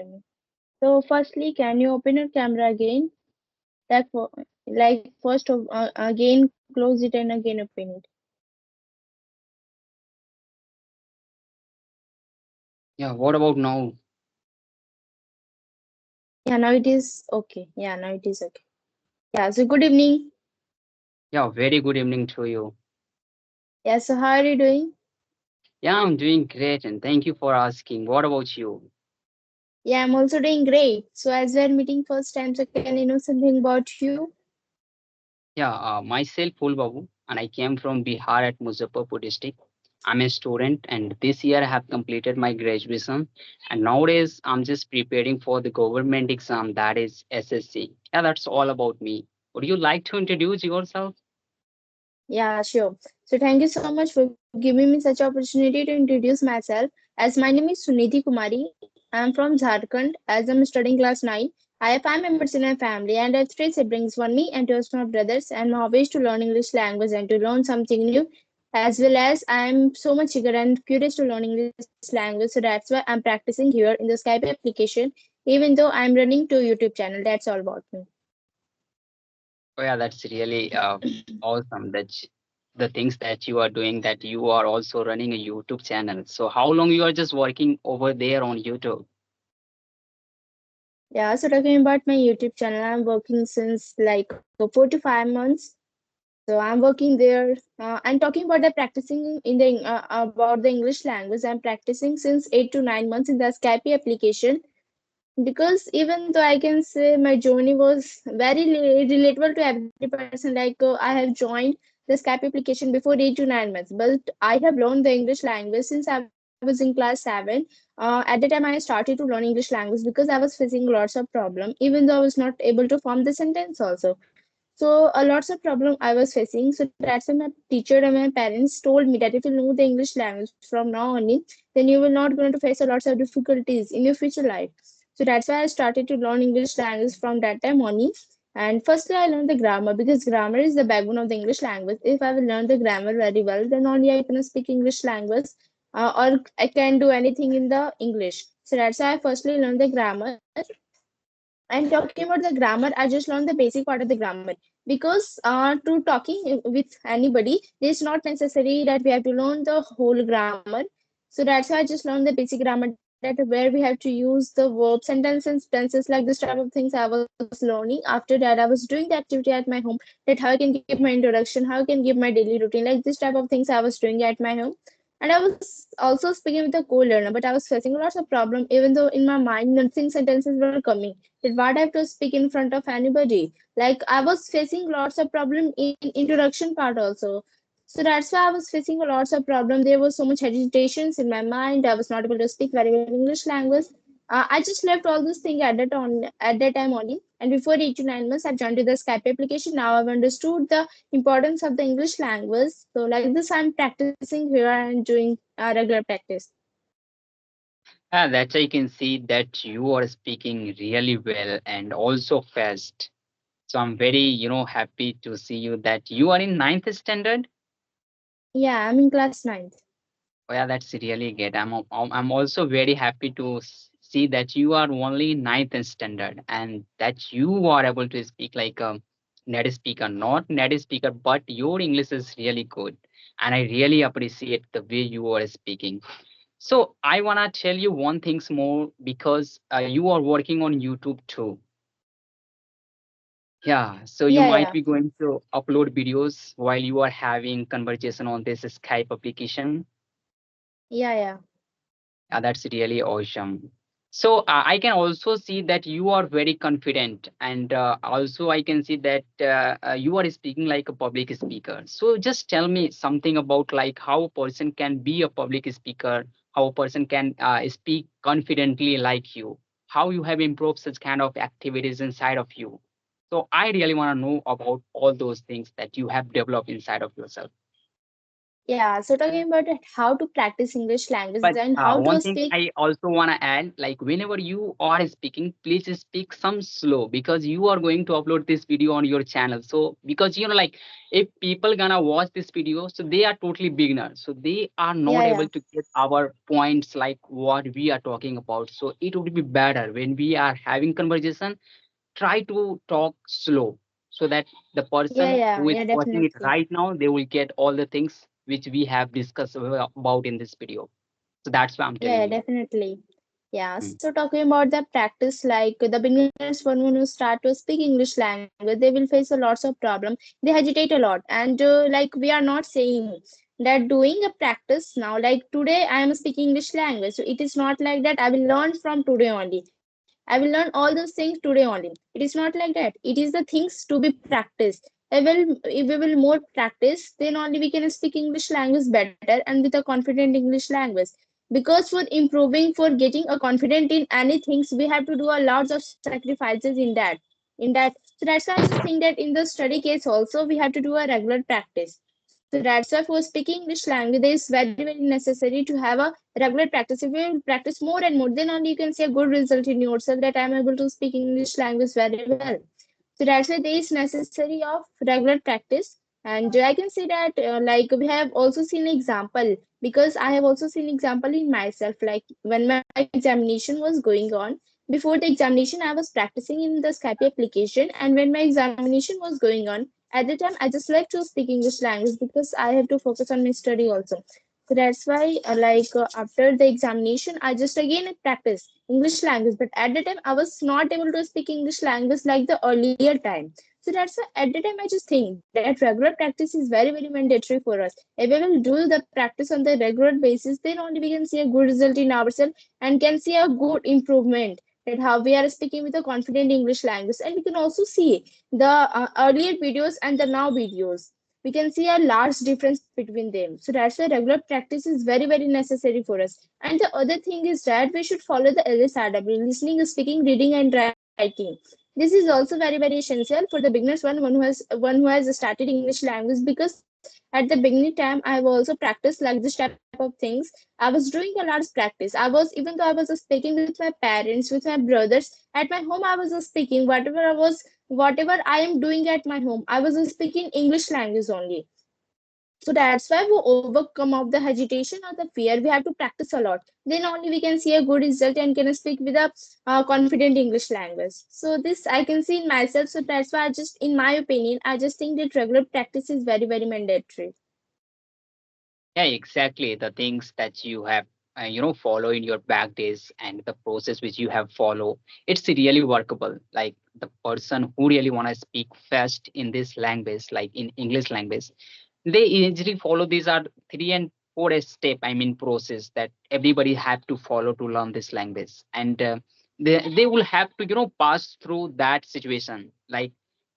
after me. So, firstly, can you open your camera again? Like, like first of again close it and again open it. Yeah, what about now? Yeah, now it is okay. Yeah, now it is okay. Yeah, so good evening. Yeah, very good evening to you. Yeah, so how are you doing? Yeah, I'm doing great and thank you for asking. What about you? Yeah, I'm also doing great. So, as we're meeting first time, so can you know something about you? Yeah, myself, Babu, and I came from Bihar at Muzaffarpur district. I'm a student and this year I have completed my graduation and nowadays I'm just preparing for the government exam that is SSC. Yeah, that's all about me. Would you like to introduce yourself? Yeah, sure. So, thank you so much for giving me such opportunity to introduce myself. As my name is Sunidhi Kumari, I'm from Jharkhand. As I'm studying class 9, I have 5 members in my family and I have three siblings, one me and two of my brothers. And my hobby is to learn English language and to learn something new, as well as I'm so much eager and curious to learn English language. So that's why I'm practicing here in the Skype application, even though I'm running two YouTube channel. That's all about me. Oh yeah, that's really awesome. That the things that you are doing, that you are also running a YouTube channel. So how long you are just working over there on YouTube? Yeah, so talking about my YouTube channel, I'm working since like 4 to 5 months. So I'm working there. I'm talking about the practicing in the about the English language. I'm practicing since 8 to 9 months in the Skype application, because even though I can say my journey was very relatable to every person, like I have joined the Skype application before 8 to 9 months, but I have learned the English language since I was in class 7. At the time, I started to learn English language because I was facing lots of problem, even though I was not able to form the sentence also. So lots of problem I was facing. So that's when my teacher and my parents told me that if you know the English language from now on, then you will not going to face a lots of difficulties in your future life. So that's why I started to learn English language from that time only. And firstly, I learned the grammar because grammar is the backbone of the English language. If I will learn the grammar very well, then only I can speak English language, or I can do anything in the English. So that's why I firstly learned the grammar. And talking about the grammar, I just learned the basic part of the grammar, because to talking with anybody, it's not necessary that we have to learn the whole grammar. So that's why I just learned the basic grammar, that where we have to use the verbs, sentences, tenses, like this type of things I was learning. After that, I was doing the activity at my home, that how I can give my introduction, how I can give my daily routine, like this type of things I was doing at my home. And I was also speaking with a co-learner, but I was facing lots of problem, even though in my mind nothing sentences were coming. That what I have to speak in front of anybody. Like I was facing lots of problem in introduction part also. So that's why I was facing lots of problem. There was so much hesitations in my mind. I was not able to speak very well English language. I just left all those things at that time only. And before 8 to 9 months, I joined to the Skype application. Now I've understood the importance of the English language. So like this, I'm practicing here and doing regular practice. That I can see that you are speaking really well and also fast. So I'm very, happy to see you that you are in ninth standard. Yeah, I'm in class ninth. Oh yeah, that's really good. I'm also very happy to see that you are only in ninth standard and that you are able to speak like a native speaker, not native speaker, but your English is really good. And I really appreciate the way you are speaking. So I wanna tell you one things more because you are working on YouTube too. Yeah, so you Yeah, might yeah, be going to upload videos while you are having conversation on this Skype application. yeah, yeah. That's really awesome. So I can also see that you are very confident, and also I can see that you are speaking like a public speaker. So just tell me something about like how a person can be a public speaker, how a person can speak confidently like you, how you have improved such kind of activities inside of you. So I really want to know about all those things that you have developed inside of yourself. Yeah, so talking about it, how to practice English language But and how to one thing speak. I also want to add, like whenever you are speaking, please speak some slow because you are going to upload this video on your channel. So because like if people gonna watch this video, so they are totally beginners. So they are not Yeah, able yeah, to get our points like what we are talking about. So it would be better when we are having conversation, try to talk slow so that the yeah, person yeah, who is yeah, watching it definitely. right now, they will get all the things which we have discussed about in this video. So that's why I'm Yeah, telling yeah, you. definitely. Yeah, Mm. so talking about the practice, like the beginners, one who start to speak English language, they will face a lots of problem. They hesitate a lot, and like we are not saying that doing a practice now. Like today, I am speaking English language, so it is not like that. I will learn from today only. I will learn all those things today only. It is not like that. It is the things to be practiced. If we will more practice, then only we can speak English language better and with a confident English language, because for improving, for getting a confident in anything, we have to do a lots of sacrifices in that. So that's why I just think that in the study case also we have to do a regular practice. So that's why for speaking English language, it is very very necessary to have a regular practice. If you practice more and more, then only you can see a good result in yourself, that I'm able to speak English language very well. So that's why there is necessary of regular practice. And I can say that like we have also seen example, because I have also seen example in myself. Like when my examination was going on, before the examination I was practicing in the Skype application, and when my examination was going on, at the time I just like to speak English language because I have to focus on my study also. So that's why after the examination I just again practice English language, but at the time I was not able to speak English language like the earlier time. So that's why at the time I just think that regular practice is very very mandatory for us. If we will do the practice on the regular basis, then only we can see a good result in ourselves and can see a good improvement, that how we are speaking with a confident English language. And we can also see the earlier videos and the now videos. We can see a large difference between them. So that's why regular practice is very very necessary for us. And the other thing is that we should follow the LSRW: listening, speaking, reading, and writing. This is also very very essential for the beginners, one who has started English language, because at the beginning time I have also practiced like this type of things. I was doing a lot of practice. I was, even though I was speaking with my parents, with my brothers at my home, I was speaking whatever I am doing at my home, I was speaking English language only. So that's why we overcome of the hesitation or the fear, we have to practice a lot. Then only we can see a good result and can speak with a confident English language. So this I can see in myself. So that's why I just, in my opinion, I just think that regular practice is very very mandatory. Yeah, exactly. The things that you have, follow in your back days and the process which you have follow, it's really workable. Like the person who really want to speak fast in this language, like in English language, they easily follow these are 3 and 4 step, I mean, process that everybody have to follow to learn this language. And they will have to, pass through that situation. Like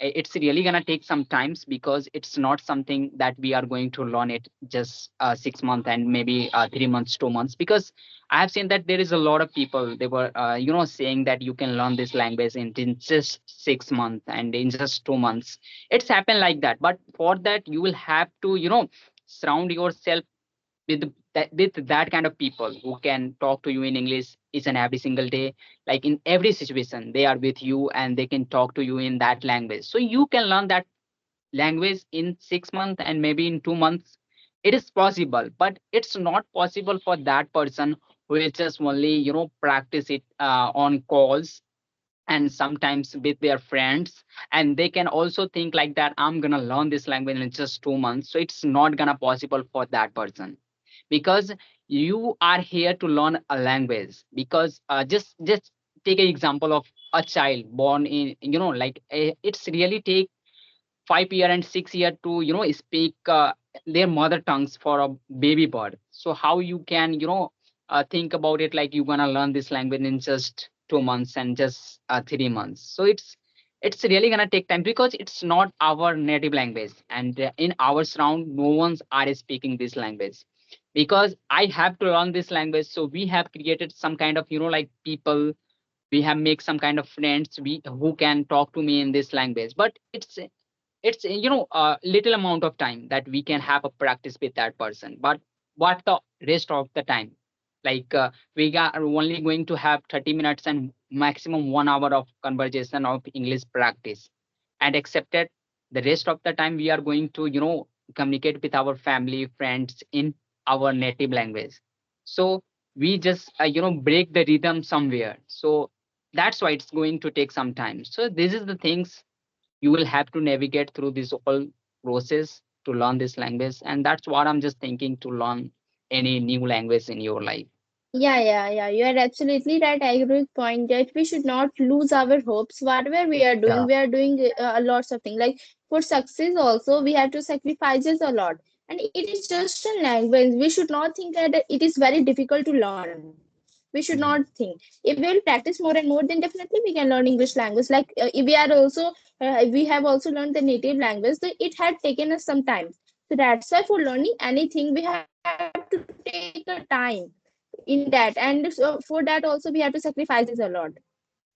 it's really gonna take some times because it's not something that we are going to learn it just 6 months and maybe 3 months, 2 months. Because I have seen that there is a lot of people, they were saying that you can learn this language in just 6 months and in just 2 months. It's happened like that, but for that you will have to surround yourself with that kind of people who can talk to you in English each and every single day. Like in every situation they are with you and they can talk to you in that language, so you can learn that language in 6 months and maybe in 2 months. It is possible, but it's not possible for that person who is just only practice it on calls and sometimes with their friends, and they can also think like that I'm gonna learn this language in just 2 months. So it's not gonna possible for that person, because you are here to learn a language. Because just take an example of a child born in, like it's really take 5 year and 6 year to speak their mother tongues for a baby bird. So how you can think about it like you're gonna learn this language in just 2 months and just 3 months. So it's really gonna take time because it's not our native language, and in our surround no one's are speaking this language. Because I have to learn this language, so we have created some kind of like people, we have make some kind of friends we who can talk to me in this language. But it's it's a little amount of time that we can have a practice with that person. But what the rest of the time, like are only going to have 30 minutes and maximum 1 hour of conversation of English practice, and accepted the rest of the time we are going to communicate with our family friends in our native language. So we just break the rhythm somewhere. So that's why it's going to take some time. So this is the things you will have to navigate through this whole process to learn this language. And that's what I'm just thinking, to learn any new language in your life. Yeah. You are absolutely right. I agree with point that we should not lose our hopes. Whatever Yeah. we are doing lots of things. Like for success also, we have to sacrifices a lot. And it is just a language. We should not think that it is very difficult to learn. We should not Mhm. think. If we will practice more and more, then definitely we can learn English language. Like if we are also, we have also learned the native language. So it had taken us some time. So that's why for learning anything, we have to take a time in that, and so for that also we have to sacrifices a lot.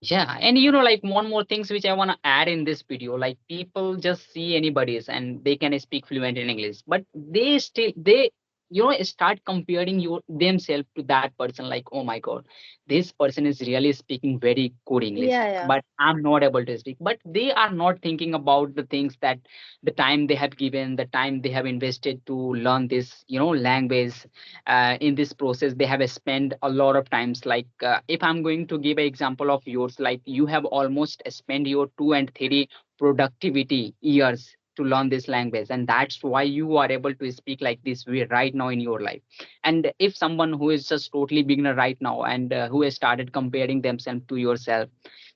Yeah, and like one more things which I want to add in this video, like people just see anybody's and they can speak fluent in English, but they start comparing themselves to that person, like, oh my God, this person is really speaking very good English, Yeah. but I'm not able to speak. But they are not thinking about the things that the time they have given, the time they have invested to learn this language. In this process they have spent a lot of times, like if I'm going to give an example of yours, like you have almost spent your 2 and 3 productivity years to learn this language, and that's why you are able to speak like this way right now in your life. And if someone who is just totally beginner right now, and who has started comparing themselves to yourself,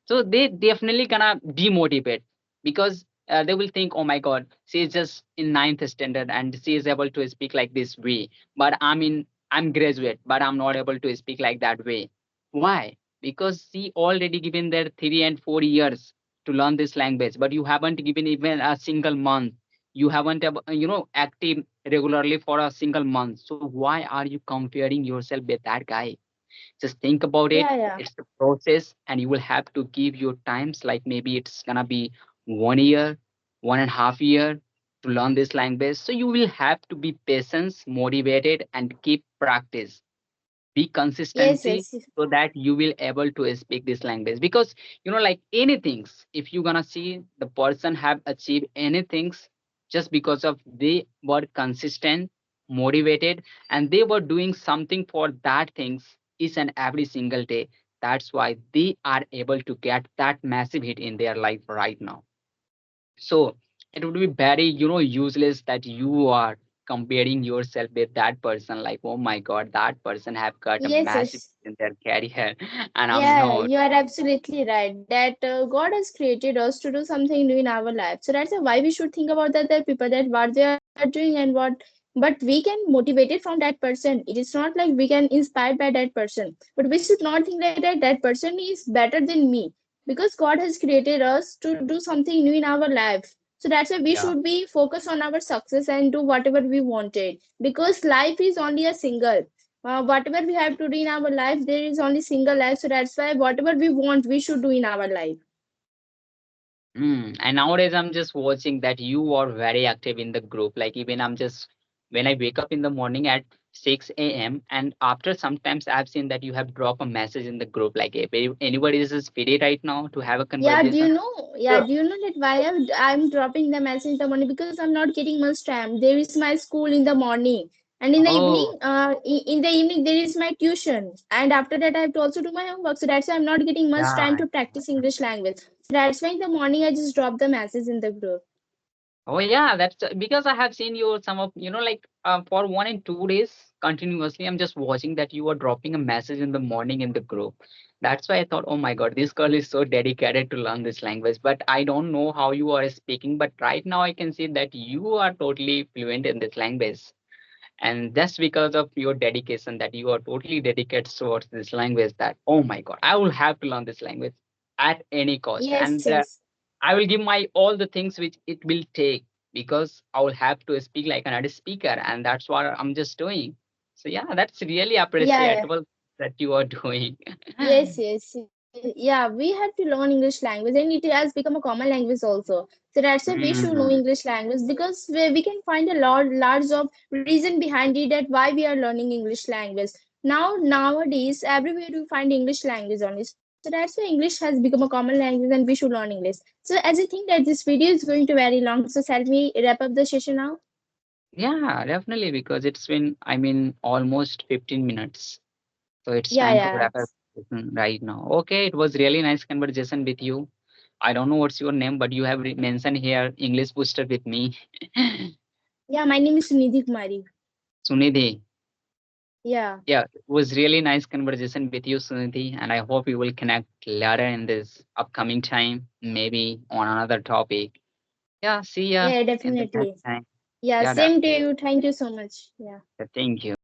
so they definitely gonna demotivate, because they will think, oh my God, she is just in ninth standard and she is able to speak like this way, but I'm graduate, but I'm not able to speak like that way. Why? Because she already given their 3 and 4 years to learn this language, but you haven't given even a single month. You haven't active regularly for a single month. So why are you comparing yourself with that guy? Just think about it. Yeah. It's the process, and you will have to give your times, like maybe it's gonna be 1 year, 1.5 year to learn this language. So you will have to be patient, motivated, and keep practice. Be Yes, consistency, yes. so that you will able to speak this language. Because like anything, if you gonna see the person have achieved anything, just because of they were consistent, motivated, and they were doing something for that things each and every single day. That's why they are able to get that massive hit in their life right now. So it would be very, useless that you are comparing yourself with that person. Like, oh my God, that person have got a Yes, massive yes. in their career, and I'm Yeah, not. you are absolutely right that God has created us to do something new in our life. So that's why we should think about that people, that what they are doing and what, but we can motivate it from that person. It is not like we can inspired by that person, but we should not think like that person is better than me, because God has created us to do something new in our life. So that's why we Yeah. should be focused on our success and do whatever we wanted, because life is only a single, whatever we have to do in our life, there is only single life. So that's why whatever we want we should do in our life. And nowadays I'm just watching that you are very active in the group. Like even I'm just when I wake up in the morning at 6 a.m. and after sometimes I've seen that you have dropped a message in the group, like if anybody is free right now to have a Yeah, do you conversation. know? Yeah, So, do you know that why I'm dropping the message in the morning? Because I'm not getting much time. There is my school in the morning, and in the oh, evening, in the evening there is my tuition, and after that I have to also do my homework. So that's why I'm not getting much time yeah. to practice English language. So that's why in the morning I just drop the message in the group. Oh yeah, that's because I have seen you some of like for 1 and 2 days continuously. I'm just watching that you are dropping a message in the morning in the group. That's why I thought, oh my God, this girl is so dedicated to learn this language. But I don't know how you are speaking. But right now I can see that you are totally fluent in this language, and that's because of your dedication, that you are totally dedicated towards this language. That, oh my God, I will have to learn this language at any cost. Yes, And yes. I will give my all the things which it will take, because I will have to speak like another speaker, and that's what I'm just doing. So yeah, that's really Yeah, yeah. appreciable that you are doing. Yes, yes. Yeah, we have to learn English language, and it has become a common language also. So that's why we should know Mm. English language, because we can find a large of reason behind it that why we are learning English language. Nowadays, everywhere we find English language only. So that's why English has become a common language, and we should learn English. So as I think that this video is going to very long, so shall we wrap up the session now? Yeah, definitely, because it's been, I mean, almost 15 minutes. So it's Yeah, time to yeah. wrap up right now. Okay, it was really nice conversation with you. I don't know what's your name, but you have mentioned here English booster with me. Yeah, my name is Sunidhi Kumari. Sunidhi. Yeah. Yeah, it was really nice conversation with you, Sunidhi, and I hope we will connect later in this upcoming time, maybe on another topic. Yeah, see ya Yeah, in the next definitely. time. Yeah, Yeah, same to you. Thank you so much. Yeah. thank you.